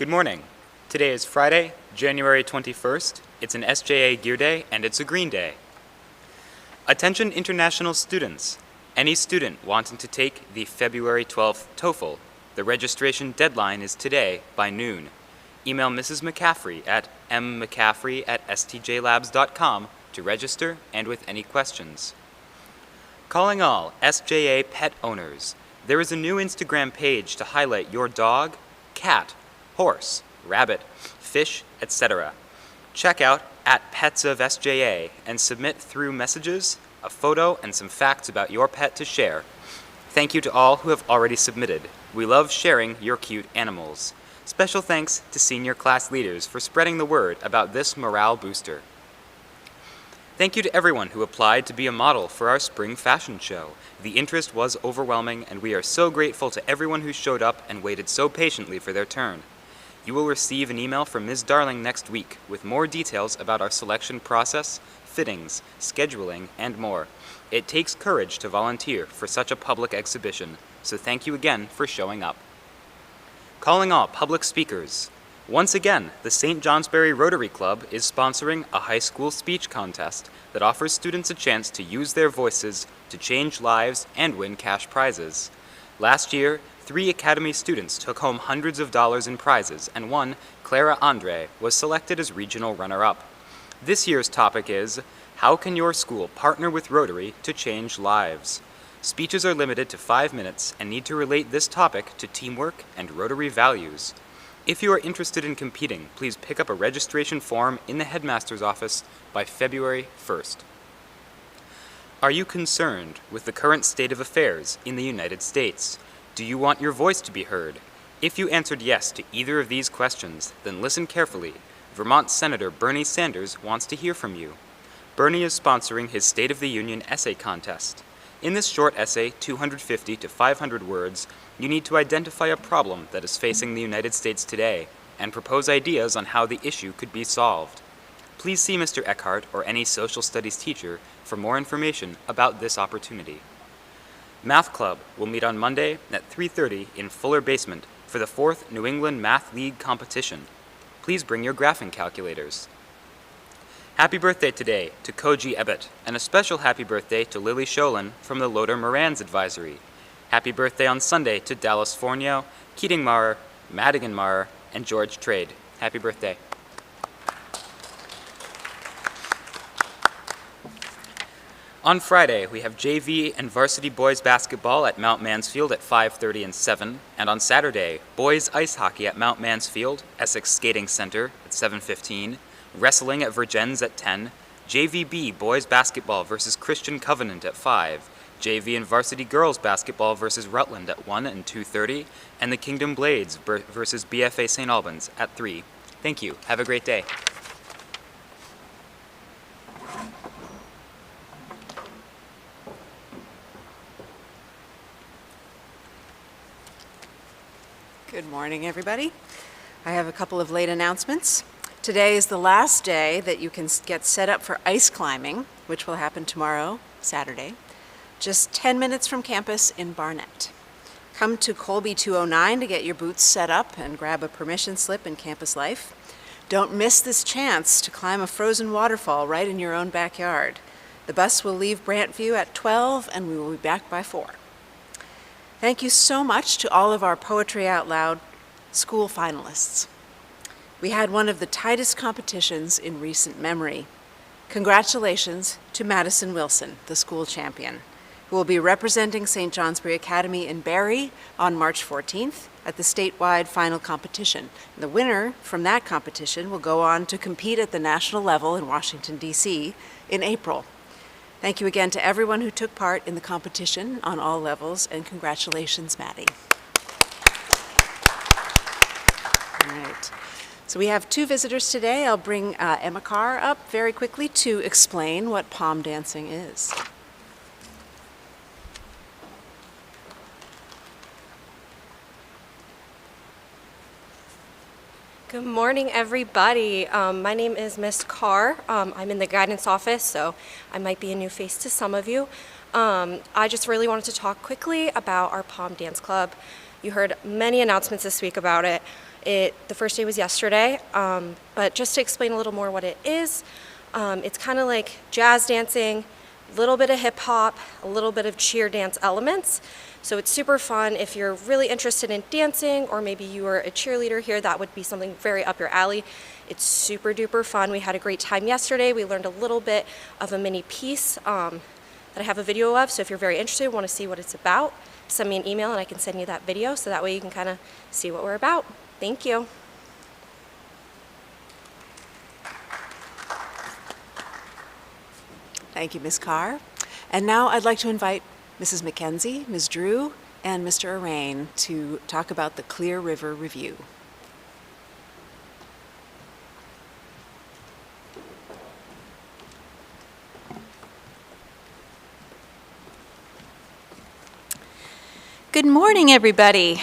Good morning. Today is Friday, January 21st. It's an SJA Gear Day, and it's a Green Day. Attention international students. Any student wanting to take the February 12th TOEFL, the registration deadline is today by noon. Email Mrs. McCaffrey at mmccaffrey@stjlabs.com to register and with any questions. Calling all SJA pet owners. There is a new Instagram page to highlight your dog, cat, horse, rabbit, fish, etc. Check out @PetsOfSJA and submit through messages, a photo, and some facts about your pet to share. Thank you to all who have already submitted. We love sharing your cute animals. Special thanks to senior class leaders for spreading the word about this morale booster. Thank you to everyone who applied to be a model for our spring fashion show. The interest was overwhelming, and we are so grateful to everyone who showed up and waited so patiently for their turn. You will receive an email from Ms. Darling next week with more details about our selection process, fittings, scheduling, and more. It takes courage to volunteer for such a public exhibition, so thank you again for showing up. Calling all public speakers. Once again, the St. Johnsbury Rotary Club is sponsoring a high school speech contest that offers students a chance to use their voices to change lives and win cash prizes. Last year, 3 Academy students took home hundreds of dollars in prizes, and one, Clara Andre, was selected as regional runner-up. This year's topic is, how can your school partner with Rotary to change lives? Speeches are limited to 5 minutes and need to relate this topic to teamwork and Rotary values. If you are interested in competing, please pick up a registration form in the headmaster's office by February 1st. Are you concerned with the current state of affairs in the United States? Do you want your voice to be heard? If you answered yes to either of these questions, then listen carefully. Vermont Senator Bernie Sanders wants to hear from you. Bernie is sponsoring his State of the Union essay contest. In this short essay, 250 to 500 words, you need to identify a problem that is facing the United States today and propose ideas on how the issue could be solved. Please see Mr. Eckhart or any social studies teacher for more information about this opportunity. Math Club will meet on Monday at 3:30 in Fuller Basement for the 4th New England Math League competition. Please bring your graphing calculators. Happy birthday today to Koji Ebbett, and a special happy birthday to Lily Sholin from the Loder Moran's Advisory. Happy birthday on Sunday to Dallas Fornio, Keating Maher, Madigan Maher, and George Trade. Happy birthday. On Friday, we have JV and varsity boys basketball at Mount Mansfield at 5:30 and 7, and on Saturday, boys ice hockey at Mount Mansfield, Essex Skating Center at 7:15, wrestling at Virgins at 10, JVB boys basketball versus Christian Covenant at 5, JV and varsity girls basketball versus Rutland at 1 and 2:30, and the Kingdom Blades versus BFA St. Albans at 3. Thank you. Have a great day. Good morning, everybody. I have a couple of late announcements. Today is the last day that you can get set up for ice climbing, which will happen tomorrow, Saturday, just 10 minutes from campus in Barnett. Come to Colby 209 to get your boots set up and grab a permission slip in Campus Life. Don't miss this chance to climb a frozen waterfall right in your own backyard. The bus will leave Brantview at 12 and we will be back by 4. Thank you so much to all of our Poetry Out Loud school finalists. We had one of the tightest competitions in recent memory. Congratulations to Madison Wilson, the school champion, who will be representing St. Johnsbury Academy in Barrie on March 14th at the statewide final competition. The winner from that competition will go on to compete at the national level in Washington, D.C. in April. Thank you again to everyone who took part in the competition on all levels, and congratulations, Maddie. All right. So we have 2 visitors today. I'll bring Emma Carr up very quickly to explain what pom dancing is. Good morning, everybody. My name is Miss Carr. I'm in the guidance office, so I might be a new face to some of you. I just really wanted to talk quickly about our pom dance club. You heard many announcements this week about it. The first day was yesterday, but just to explain a little more what it is, it's kind of like jazz dancing, a little bit of hip hop, a little bit of cheer dance elements. So it's super fun. If you're really interested in dancing, or maybe you are a cheerleader here, that would be something very up your alley. It's super duper fun. We had a great time yesterday. We learned a little bit of a mini piece that I have a video of. So if you're very interested, want to see what it's about, send me an email and I can send you that video, so that way you can kind of see what we're about. Thank you. Thank you, Ms. Carr. And now I'd like to invite Mrs. McKenzie, Ms. Drew, and Mr. Arain to talk about the Clear River Review. Good morning, everybody.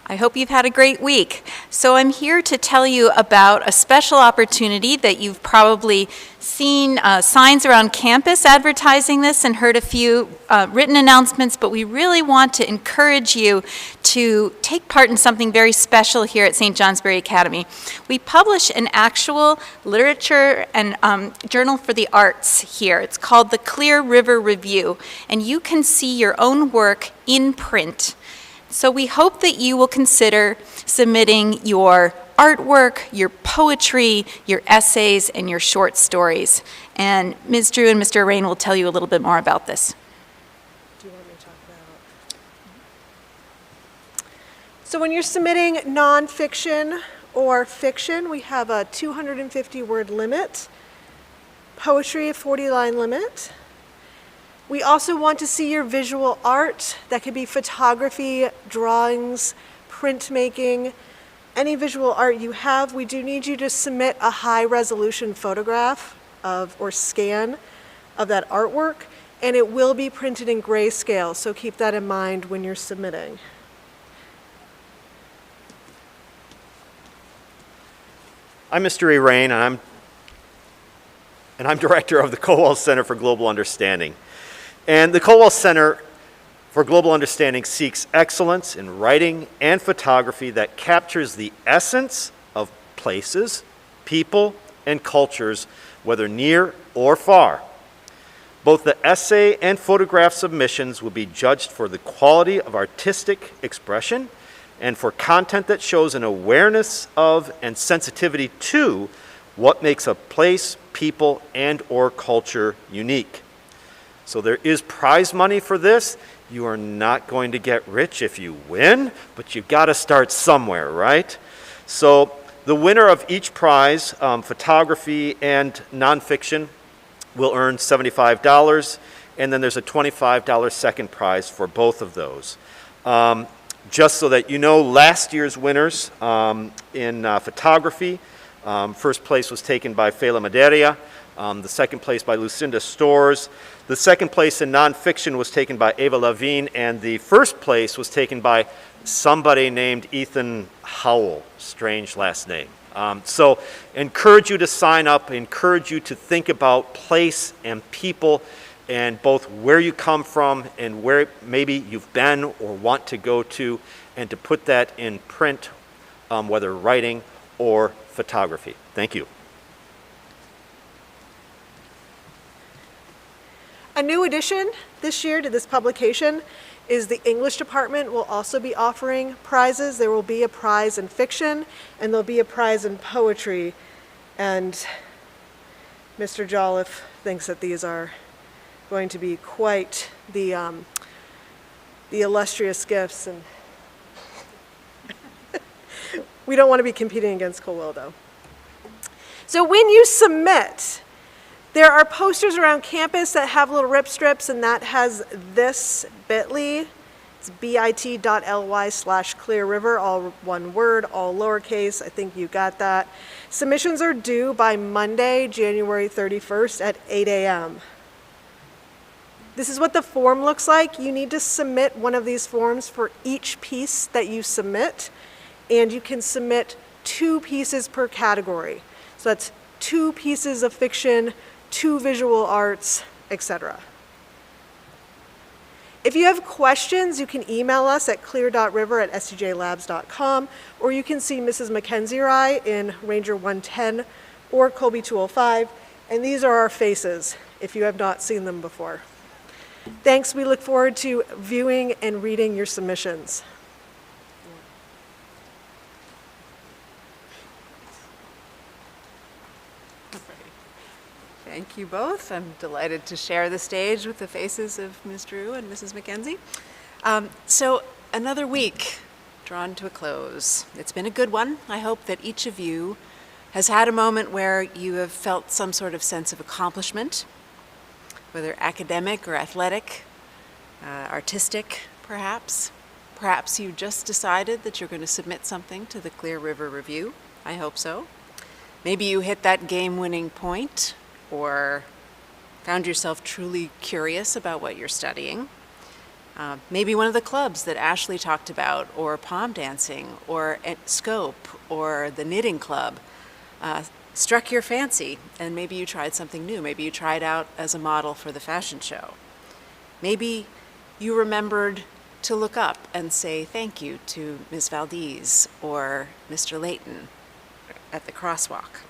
I hope you've had a great week. So I'm here to tell you about a special opportunity that you've probably seen signs around campus advertising this and heard a few written announcements, but we really want to encourage you to take part in something very special here at St. Johnsbury Academy. We publish an actual literature and journal for the arts here. It's called the Clear River Review, and you can see your own work in print. So we hope that you will consider submitting your artwork, your poetry, your essays, and your short stories. And Ms. Drew and Mr. Arain will tell you a little bit more about this. Do you want me to talk about? So when you're submitting nonfiction or fiction, we have a 250-word limit, poetry a 40-line limit. We also want to see your visual art. That could be photography, drawings, printmaking, any visual art you have. We do need you to submit a high-resolution photograph or scan of that artwork, and it will be printed in grayscale, so keep that in mind when you're submitting. I'm Mr. Arain, and I'm director of the Colwell Center for Global Understanding. And the Colwell Center for Global Understanding seeks excellence in writing and photography that captures the essence of places, people, and cultures, whether near or far. Both the essay and photograph submissions will be judged for the quality of artistic expression and for content that shows an awareness of and sensitivity to what makes a place, people, and or culture unique. So there is prize money for this. You are not going to get rich if you win, but you've got to start somewhere, right? So the winner of each prize, photography and nonfiction, will earn $75, and then there's a $25 second prize for both of those. Just so that you know, last year's winners in photography, first place was taken by Fela Maderia, the second place by Lucinda Storrs. The second place in nonfiction was taken by Ava Levine, and the first place was taken by somebody named Ethan Howell, strange last name. So encourage you to sign up, encourage you to think about place and people, and both where you come from and where maybe you've been or want to go to, and to put that in print, whether writing or photography. Thank you. A new addition this year to this publication is the English department will also be offering prizes. There will be a prize in fiction, and there'll be a prize in poetry. And Mr. Jolliffe thinks that these are going to be quite the illustrious gifts. And we don't want to be competing against Colwell, though. So when you submit, there are posters around campus that have little rip strips, and that has this bit.ly. It's bit.ly/clearriver, all one word, all lowercase. I think you got that. Submissions are due by Monday, January 31st at 8 a.m. This is what the form looks like. You need to submit one of these forms for each piece that you submit, and you can submit 2 pieces per category. So that's 2 pieces of fiction, 2 visual arts, etc. If you have questions, you can email us at clear.river@sdjlabs.com, or you can see Mrs. Mackenzie or I in Ranger 110 or Colby 205, and these are our faces if you have not seen them before. Thanks. We look forward to viewing and reading your submissions. Thank you both. I'm delighted to share the stage with the faces of Ms. Drew and Mrs. Mackenzie. So another week drawn to a close. It's been a good one. I hope that each of you has had a moment where you have felt some sort of sense of accomplishment, whether academic or athletic, artistic perhaps. Perhaps you just decided that you're going to submit something to the Clear River Review. I hope so. Maybe you hit that game-winning point, or found yourself truly curious about what you're studying. Maybe one of the clubs that Ashley talked about, or palm dancing, or Scope, or the knitting club struck your fancy, and maybe you tried something new. Maybe you tried out as a model for the fashion show. Maybe you remembered to look up and say thank you to Ms. Valdez or Mr. Layton at the crosswalk.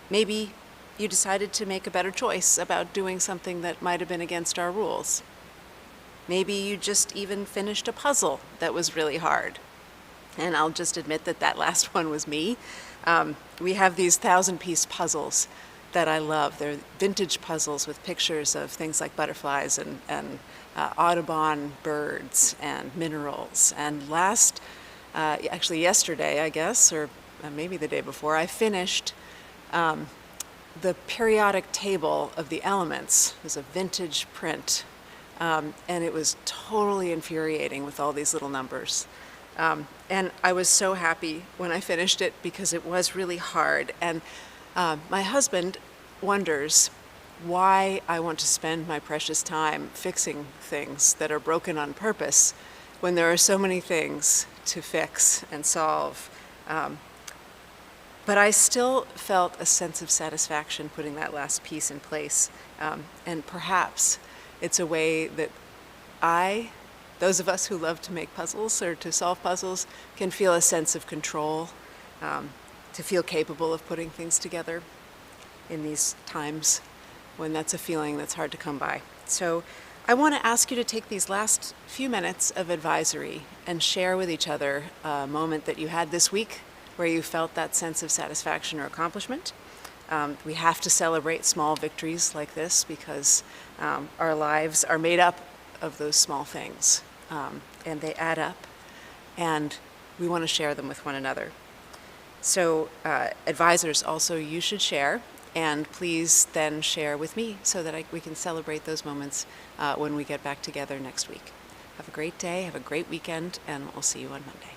Maybe you decided to make a better choice about doing something that might have been against our rules. Maybe you just even finished a puzzle that was really hard. And I'll just admit that that last one was me. We have these 1,000-piece puzzles that I love. They're vintage puzzles with pictures of things like butterflies and Audubon birds and minerals. And actually yesterday, I guess, or maybe the day before, I finished the periodic table of the elements. It was a vintage print, and it was totally infuriating with all these little numbers. And I was so happy when I finished it because it was really hard. And my husband wonders why I want to spend my precious time fixing things that are broken on purpose when there are so many things to fix and solve. But I still felt a sense of satisfaction putting that last piece in place. And perhaps it's a way that those of us who love to make puzzles or to solve puzzles, can feel a sense of control, to feel capable of putting things together in these times when that's a feeling that's hard to come by. So I want to ask you to take these last few minutes of advisory and share with each other a moment that you had this week where you felt that sense of satisfaction or accomplishment. We have to celebrate small victories like this because our lives are made up of those small things, and they add up, and we want to share them with one another. So advisors also, you should share, and please then share with me so that we can celebrate those moments when we get back together next week. Have a great day, have a great weekend, and we'll see you on Monday.